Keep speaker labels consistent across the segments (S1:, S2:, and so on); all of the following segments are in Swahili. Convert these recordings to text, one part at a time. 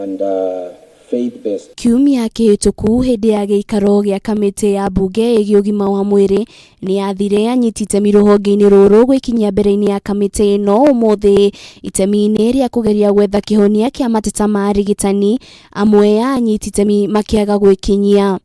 S1: and faith-based.
S2: Kiumia kihituku hindi ya giikaro gia kamitii ya mbunge igi ugima wa mwiri ni yathire anyiti itemi ruhonge-ini ruru gwikinyia mbere-ini ya kamitii no umuthi itemi-ini ria kugeria gwetha kihonia kia mateta ma arigitani, amwe ya anyiti itemi makiaga gwikinyia.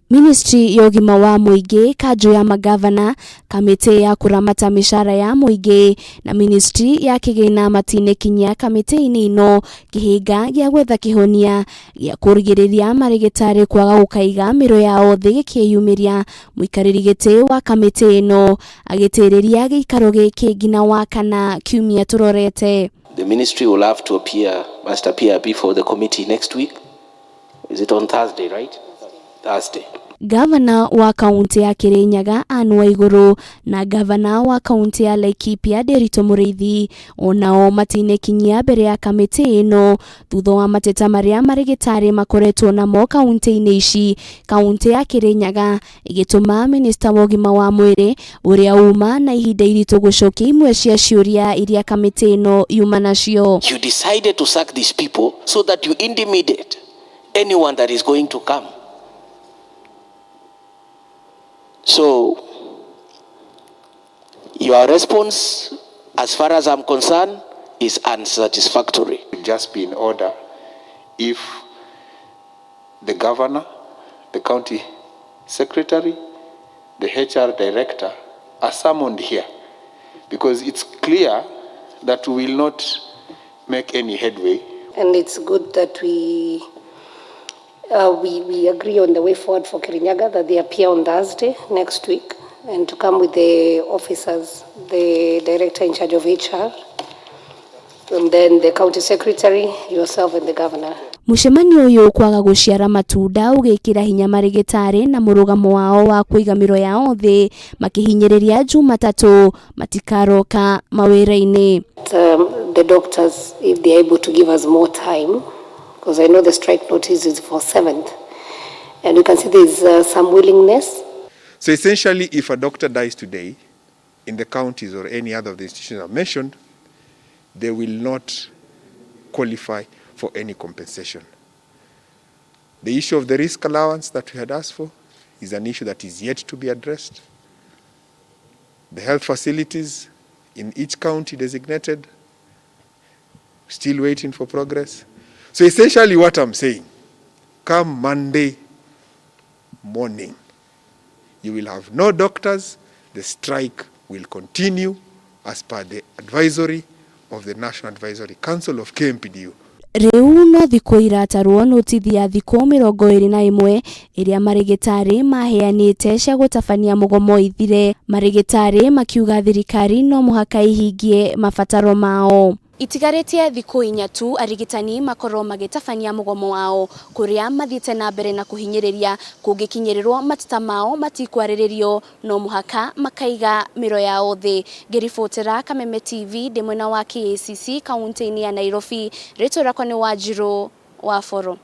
S2: Ministry ya Ugima wa Muingi, kanju ya mangavana, kamitii ya kuramata mishara ya Muingi na ministry ya kigina matinekinyia kamitii-ini ino kihiga gia gwetha kihonia gia kurigiriria marigitari kwaga gukaiga miro yao thi gikiyumiria muikariri giti wa kamitii ino agitiriria giikaro giki ngina wa kana kiumia turorete.
S3: The ministry will have to must appear before the committee next week. Is it on Thursday, right? Thursday.
S2: Gavana wa kaunti ya Kirinyaga Anne Waiguru na gavana wa kaunti ya Laikipia Derito Muriithi onao matinekinyia mbere ya kamitii ino thutha wa mateta maria marigitari makoretwo namo kaunti-ini ici. Kaunti ya Kirinyaga igituma minister wa Ugima wa Mwiri uria uma na ihinda iritu gucokia imwe cia ciuria iria kamitii ino yuma nacio.
S3: You decided to sack these people so that you intimidate anyone that is going to come. So, your response, as far as I'm concerned, is unsatisfactory.
S4: It would just be in order if the governor, the county secretary, the HR director are summoned here, because it's clear that we will not make any headway.
S5: And it's good that we agree on the way forward for Kirinyaga, that they appear on Thursday next week and to come with the officers, the director in charge of HR, and then the county secretary, yourself and the governor.
S2: Mucemanio uyu kwaga guciara matunda ugikira hinya marigitari na murugamo wao wa kuiga miro yao thi makihinyiriria Jumatatu matikaroka mawira-ini.
S5: The doctors, if they are able to give us more time, because I know the strike notice is for 7th, and you can see there is some willingness.
S4: So essentially, if a doctor dies today in the counties or any other of the institutions I've mentioned, they will not qualify for any compensation. The issue of the risk allowance that we had asked for is an issue that is yet to be addressed. The health facilities in each county designated, still waiting for progress. So essentially what I'm saying, come Monday morning, you will have no doctors. The strike will continue as per the advisory of the National Advisory Council of KMPDU.
S2: Riu no thiko iratarwo notithi ya thiko 21 iria marigitari maheanite cia gutabania mugomo ithire. Marigitari makiuga thirikari no muhaka ihingie mabataro mao. Itigarĩtie thikũ 4 tu arigitani makorwo magitabania mugomo wao kuria mathiĩte na mbere na kuhinyĩrĩria kũngĩkinyĩrĩrwo mateta mao matikwarĩrĩrio no muhaka makaiga miro yao thi. Ngĩribotera Kameme TV ndĩ mwena wa KCC kaunti-inĩ ya Nairobi. Rĩtwa rĩakwa nĩ Wanjirũ wa Foro.